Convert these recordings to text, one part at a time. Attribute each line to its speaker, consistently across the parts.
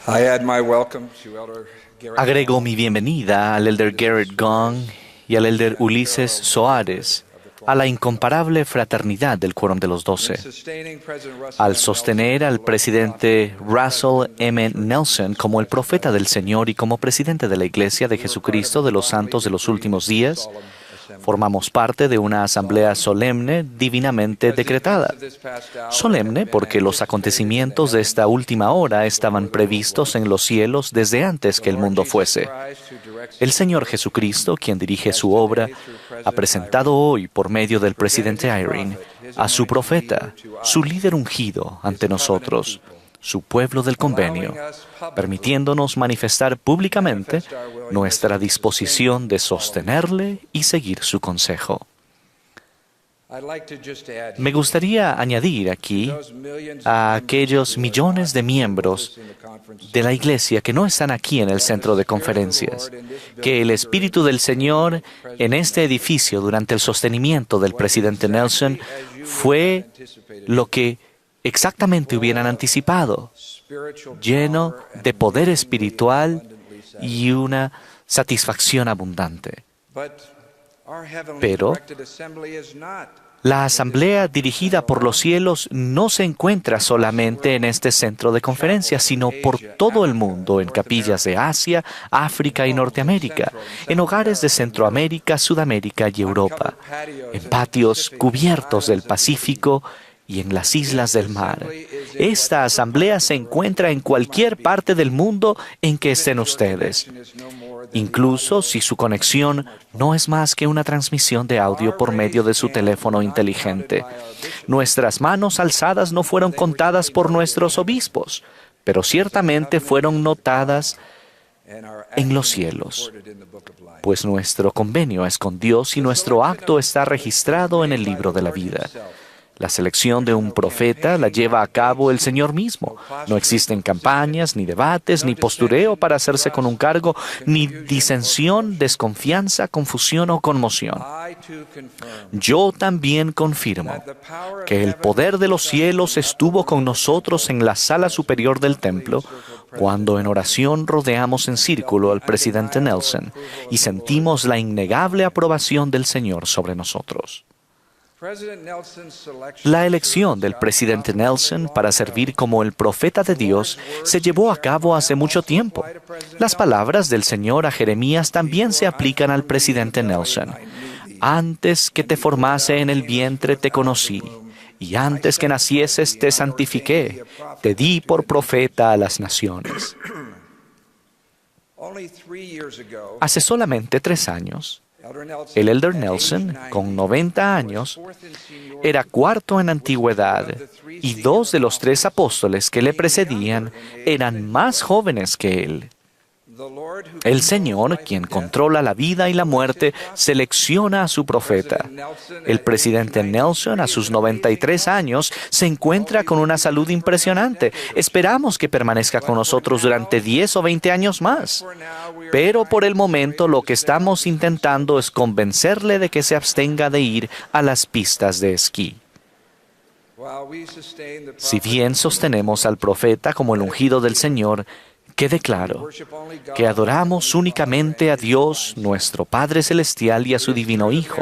Speaker 1: I add my welcome to Elder Garrett.
Speaker 2: Agrego mi bienvenida al Elder Garrett Gong y al Elder Ulises Soares, a la incomparable fraternidad del Quórum de los Doce. Al sostener al presidente Russell M. Nelson como el profeta del Señor y como presidente de la Iglesia de Jesucristo de los Santos de los Últimos Días, formamos parte de una asamblea solemne divinamente decretada. Solemne porque los acontecimientos de esta última hora estaban previstos en los cielos desde antes que el mundo fuese. El Señor Jesucristo, quien dirige su obra, ha presentado hoy por medio del presidente Eyring a su profeta, su líder ungido ante nosotros, su pueblo del convenio, permitiéndonos manifestar públicamente nuestra disposición de sostenerle y seguir su consejo. Me gustaría añadir aquí a aquellos millones de miembros de la Iglesia que no están aquí en el centro de conferencias, que el Espíritu del Señor en este edificio durante el sostenimiento del presidente Nelson fue lo que exactamente hubieran anticipado, lleno de poder espiritual y una satisfacción abundante. Pero la asamblea dirigida por los cielos no se encuentra solamente en este centro de conferencias, sino por todo el mundo, en capillas de Asia, África y Norteamérica, en hogares de Centroamérica, Sudamérica y Europa, en patios cubiertos del Pacífico y en las islas del mar. Esta asamblea se encuentra en cualquier parte del mundo en que estén ustedes, incluso si su conexión no es más que una transmisión de audio por medio de su teléfono inteligente. Nuestras manos alzadas no fueron contadas por nuestros obispos, pero ciertamente fueron notadas en los cielos, pues nuestro convenio es con Dios y nuestro acto está registrado en el libro de la vida. La selección de un profeta la lleva a cabo el Señor mismo. No existen campañas, ni debates, ni postureo para hacerse con un cargo, ni disensión, desconfianza, confusión o conmoción. Yo también confirmo que el poder de los cielos estuvo con nosotros en la sala superior del templo cuando en oración rodeamos en círculo al presidente Nelson y sentimos la innegable aprobación del Señor sobre nosotros. La elección del presidente Nelson para servir como el profeta de Dios se llevó a cabo hace mucho tiempo. Las palabras del Señor a Jeremías también se aplican al presidente Nelson. Antes que te formase en el vientre te conocí, y antes que nacieses te santifiqué, te di por profeta a las naciones. Hace solamente 3 años, el Elder Nelson, con 90 años, era cuarto en antigüedad y 2 de los 3 apóstoles que le precedían eran más jóvenes que él. El Señor, quien controla la vida y la muerte, selecciona a su profeta. El presidente Nelson, a sus 93 años, se encuentra con una salud impresionante. Esperamos que permanezca con nosotros durante 10 o 20 años más. Pero por el momento lo que estamos intentando es convencerle de que se abstenga de ir a las pistas de esquí. Si bien sostenemos al profeta como el ungido del Señor, quede claro que adoramos únicamente a Dios, nuestro Padre Celestial, y a su Divino Hijo.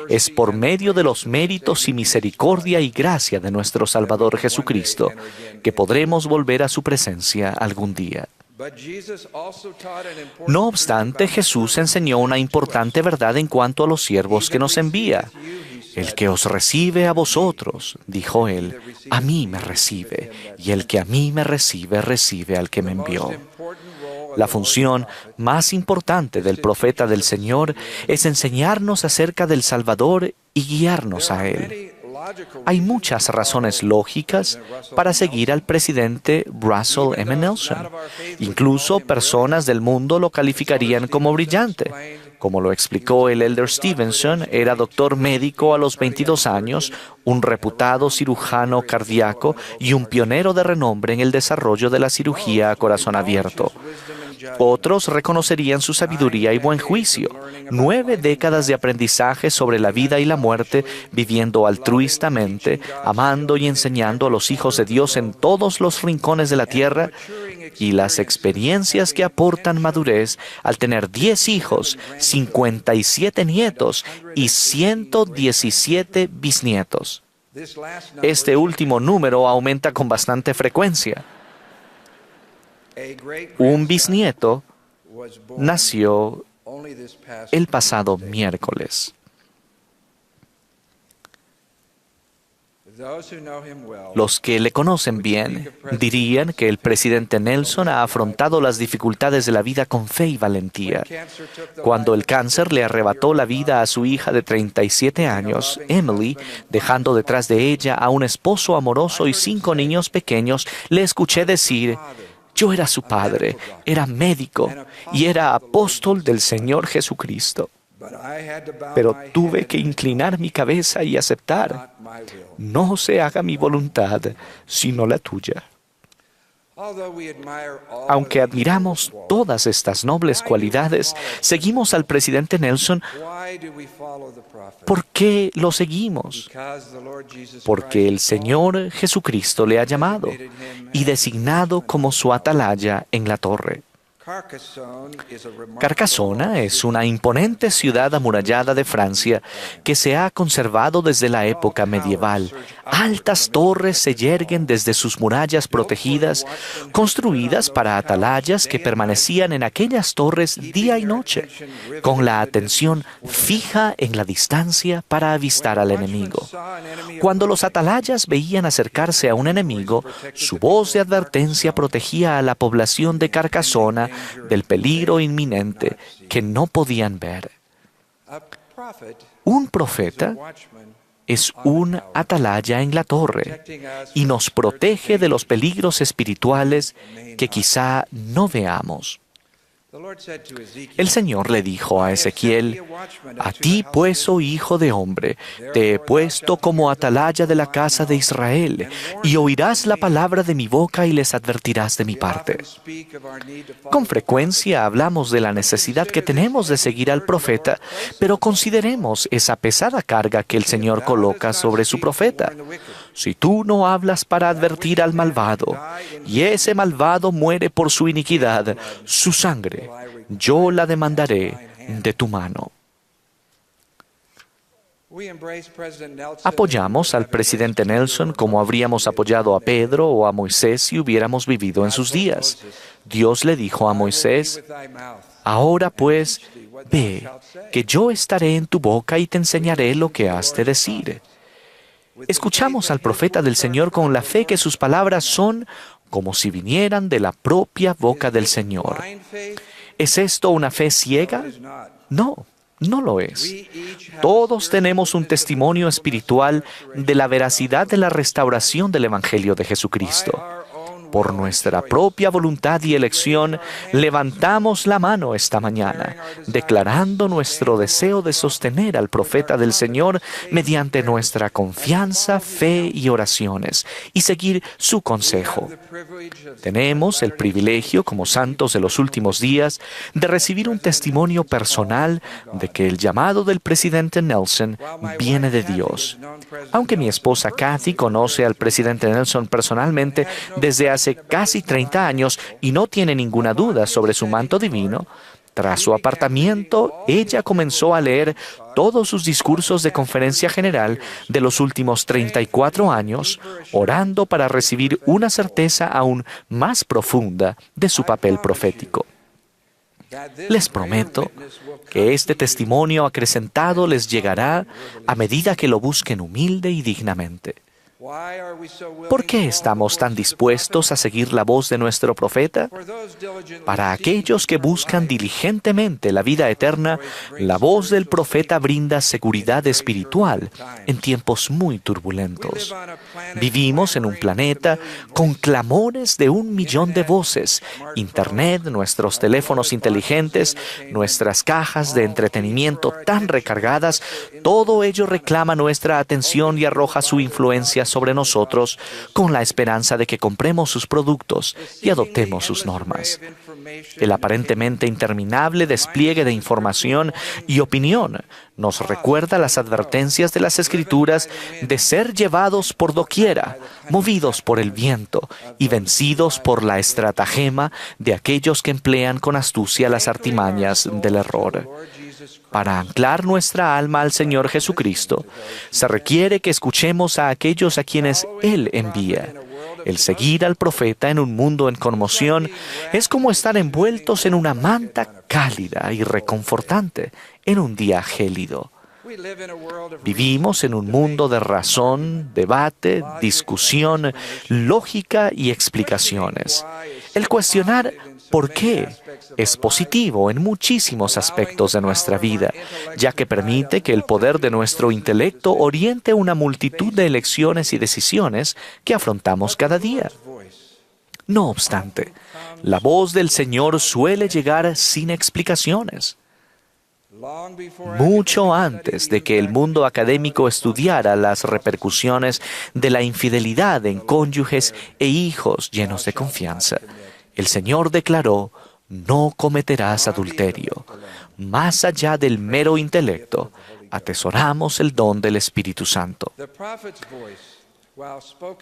Speaker 2: Es por medio de los méritos y misericordia y gracia de nuestro Salvador Jesucristo que podremos volver a su presencia algún día. No obstante, Jesús enseñó una importante verdad en cuanto a los siervos que nos envía. El que os recibe a vosotros, dijo él, a mí me recibe, y el que a mí me recibe, recibe al que me envió. La función más importante del profeta del Señor es enseñarnos acerca del Salvador y guiarnos a Él. Hay muchas razones lógicas para seguir al presidente Russell M. Nelson. Incluso personas del mundo lo calificarían como brillante. Como lo explicó el Elder Stevenson, era doctor médico a los 22 años, un reputado cirujano cardíaco y un pionero de renombre en el desarrollo de la cirugía a corazón abierto. Otros reconocerían su sabiduría y buen juicio. 9 décadas de aprendizaje sobre la vida y la muerte, viviendo altruistamente, amando y enseñando a los hijos de Dios en todos los rincones de la tierra, y las experiencias que aportan madurez al tener 10 hijos, 57 nietos y 117 bisnietos. Este último número aumenta con bastante frecuencia. Un bisnieto nació el pasado miércoles. Los que le conocen bien dirían que el presidente Nelson ha afrontado las dificultades de la vida con fe y valentía. Cuando el cáncer le arrebató la vida a su hija de 37 años, Emily, dejando detrás de ella a un esposo amoroso y 5 niños pequeños, le escuché decir: yo era su padre, era médico y era apóstol del Señor Jesucristo. Pero tuve que inclinar mi cabeza y aceptar: no se haga mi voluntad, sino la tuya. Aunque admiramos todas estas nobles cualidades, seguimos al presidente Nelson. ¿Por qué lo seguimos? Porque el Señor Jesucristo le ha llamado y designado como su atalaya en la torre. Carcassona es una imponente ciudad amurallada de Francia que se ha conservado desde la época medieval. Altas torres se yerguen desde sus murallas protegidas, construidas para atalayas que permanecían en aquellas torres día y noche, con la atención fija en la distancia para avistar al enemigo. Cuando los atalayas veían acercarse a un enemigo, su voz de advertencia protegía a la población de Carcassona del peligro inminente que no podían ver. Un profeta es un atalaya en la torre y nos protege de los peligros espirituales que quizá no veamos. El Señor le dijo a Ezequiel: a ti, pues, oh hijo de hombre, te he puesto como atalaya de la casa de Israel, y oirás la palabra de mi boca y les advertirás de mi parte. Con frecuencia hablamos de la necesidad que tenemos de seguir al profeta, pero consideremos esa pesada carga que el Señor coloca sobre su profeta. Si tú no hablas para advertir al malvado, y ese malvado muere por su iniquidad, su sangre yo la demandaré de tu mano. Apoyamos al presidente Nelson como habríamos apoyado a Pedro o a Moisés si hubiéramos vivido en sus días. Dios le dijo a Moisés: ahora pues, ve, que yo estaré en tu boca y te enseñaré lo que has de decir. Escuchamos al profeta del Señor con la fe que sus palabras son como si vinieran de la propia boca del Señor. ¿Es esto una fe ciega? No, no lo es. Todos tenemos un testimonio espiritual de la veracidad de la restauración del Evangelio de Jesucristo. Por nuestra propia voluntad y elección, levantamos la mano esta mañana, declarando nuestro deseo de sostener al profeta del Señor mediante nuestra confianza, fe y oraciones, y seguir su consejo. Tenemos el privilegio, como santos de los últimos días, de recibir un testimonio personal de que el llamado del presidente Nelson viene de Dios. Aunque mi esposa Kathy conoce al presidente Nelson personalmente desde hace casi 30 años y no tiene ninguna duda sobre su manto divino, tras su apartamiento, ella comenzó a leer todos sus discursos de conferencia general de los últimos 34 años, orando para recibir una certeza aún más profunda de su papel profético. Les prometo que este testimonio acrecentado les llegará a medida que lo busquen humilde y dignamente. ¿Por qué estamos tan dispuestos a seguir la voz de nuestro profeta? Para aquellos que buscan diligentemente la vida eterna, la voz del profeta brinda seguridad espiritual en tiempos muy turbulentos. Vivimos en un planeta con clamores de 1 millón de voces, Internet, nuestros teléfonos inteligentes, nuestras cajas de entretenimiento tan recargadas, todo ello reclama nuestra atención y arroja su influencia sobre nosotros con la esperanza de que compremos sus productos y adoptemos sus normas. El aparentemente interminable despliegue de información y opinión nos recuerda las advertencias de las Escrituras de ser llevados por doquiera, movidos por el viento y vencidos por la estratagema de aquellos que emplean con astucia las artimañas del error. Para anclar nuestra alma al Señor Jesucristo, se requiere que escuchemos a aquellos a quienes Él envía. El seguir al profeta en un mundo en conmoción es como estar envueltos en una manta cálida y reconfortante en un día gélido. Vivimos en un mundo de razón, debate, discusión, lógica y explicaciones. El cuestionar ¿por qué? Es positivo en muchísimos aspectos de nuestra vida, ya que permite que el poder de nuestro intelecto oriente una multitud de elecciones y decisiones que afrontamos cada día. No obstante, la voz del Señor suele llegar sin explicaciones. Mucho antes de que el mundo académico estudiara las repercusiones de la infidelidad en cónyuges e hijos llenos de confianza, el Señor declaró: no cometerás adulterio. Más allá del mero intelecto, atesoramos el don del Espíritu Santo.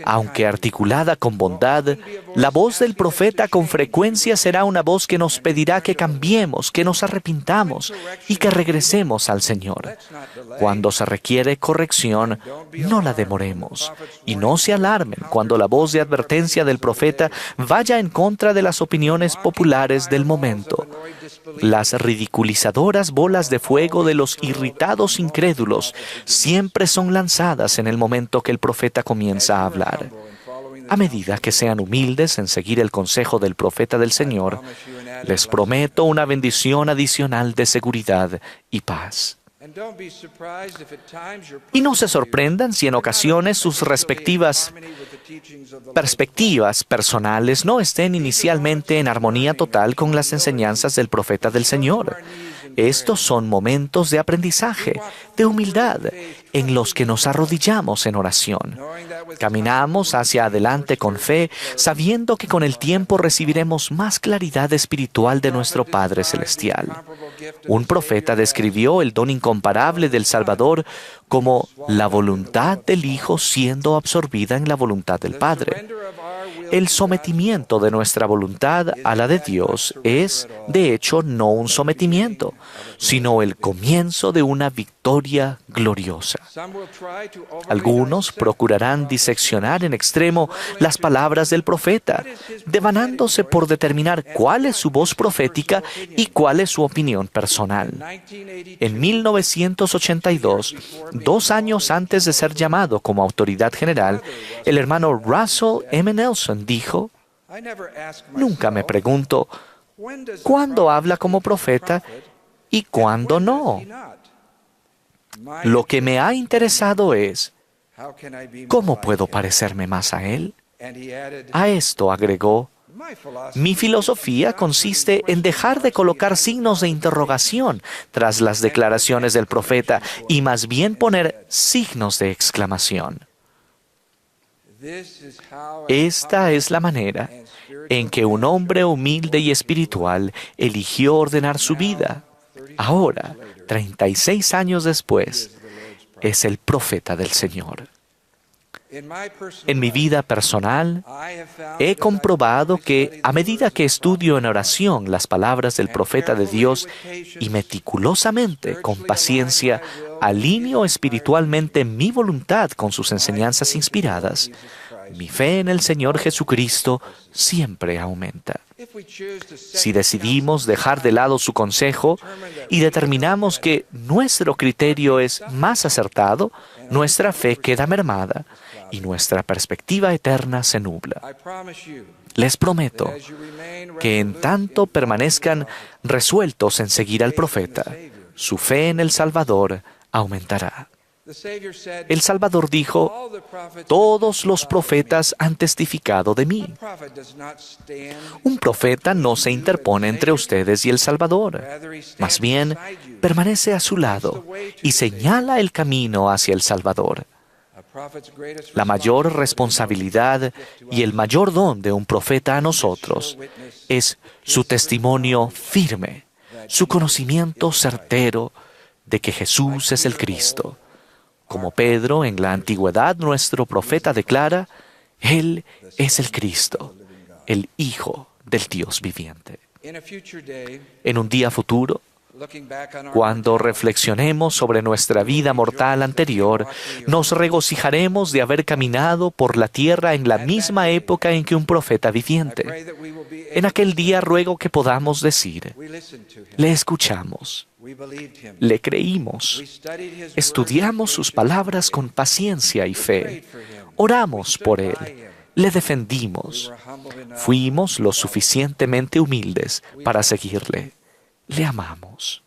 Speaker 2: Aunque articulada con bondad, la voz del profeta con frecuencia será una voz que nos pedirá que cambiemos, que nos arrepintamos y que regresemos al Señor. Cuando se requiere corrección, no la demoremos. Y no se alarmen cuando la voz de advertencia del profeta vaya en contra de las opiniones populares del momento. Las ridiculizadoras bolas de fuego de los irritados incrédulos siempre son lanzadas en el momento que el profeta comienza a hablar. A medida que sean humildes en seguir el consejo del profeta del Señor, les prometo una bendición adicional de seguridad y paz. Y no se sorprendan si en ocasiones sus respectivas perspectivas personales no estén inicialmente en armonía total con las enseñanzas del profeta del Señor. Estos son momentos de aprendizaje, de humildad, en los que nos arrodillamos en oración. Caminamos hacia adelante con fe, sabiendo que con el tiempo recibiremos más claridad espiritual de nuestro Padre Celestial. Un profeta describió el don incomparable del Salvador como la voluntad del Hijo siendo absorbida en la voluntad del Padre. El sometimiento de nuestra voluntad a la de Dios es, de hecho, no un sometimiento, sino el comienzo de una victoria gloriosa. Algunos procurarán diseccionar en extremo las palabras del profeta, devanándose por determinar cuál es su voz profética y cuál es su opinión personal. En 1982, 2 años antes de ser llamado como autoridad general, el hermano Russell M. Nelson dijo: nunca me pregunto cuándo habla como profeta y cuándo no. Lo que me ha interesado es ¿cómo puedo parecerme más a él? A esto agregó: mi filosofía consiste en dejar de colocar signos de interrogación tras las declaraciones del profeta y más bien poner signos de exclamación. Esta es la manera en que un hombre humilde y espiritual eligió ordenar su vida. Ahora, 36 años después, es el profeta del Señor. En mi vida personal, he comprobado que a medida que estudio en oración las palabras del profeta de Dios y meticulosamente, con paciencia, alineo espiritualmente mi voluntad con sus enseñanzas inspiradas, mi fe en el Señor Jesucristo siempre aumenta. Si decidimos dejar de lado su consejo y determinamos que nuestro criterio es más acertado, nuestra fe queda mermada y nuestra perspectiva eterna se nubla. Les prometo que en tanto permanezcan resueltos en seguir al profeta, su fe en el Salvador aumentará. El Salvador dijo: todos los profetas han testificado de mí. Un profeta no se interpone entre ustedes y el Salvador. Más bien, permanece a su lado y señala el camino hacia el Salvador. La mayor responsabilidad y el mayor don de un profeta a nosotros es su testimonio firme, su conocimiento certero de que Jesús es el Cristo. Como Pedro en la antigüedad, nuestro profeta declara, Él es el Cristo, el Hijo del Dios viviente. En un día futuro, cuando reflexionemos sobre nuestra vida mortal anterior, nos regocijaremos de haber caminado por la tierra en la misma época en que un profeta viviente. En aquel día ruego que podamos decir, le escuchamos, le creímos, estudiamos sus palabras con paciencia y fe, oramos por él, le defendimos, fuimos lo suficientemente humildes para seguirle. Le amamos.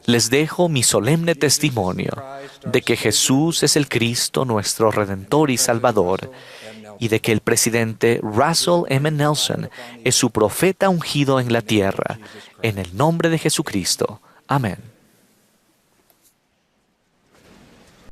Speaker 2: Les dejo mi solemne testimonio de que Jesús es el Cristo, nuestro Redentor y Salvador, y de que el presidente Russell M. Nelson es su profeta ungido en la tierra. En el nombre de Jesucristo. Amén.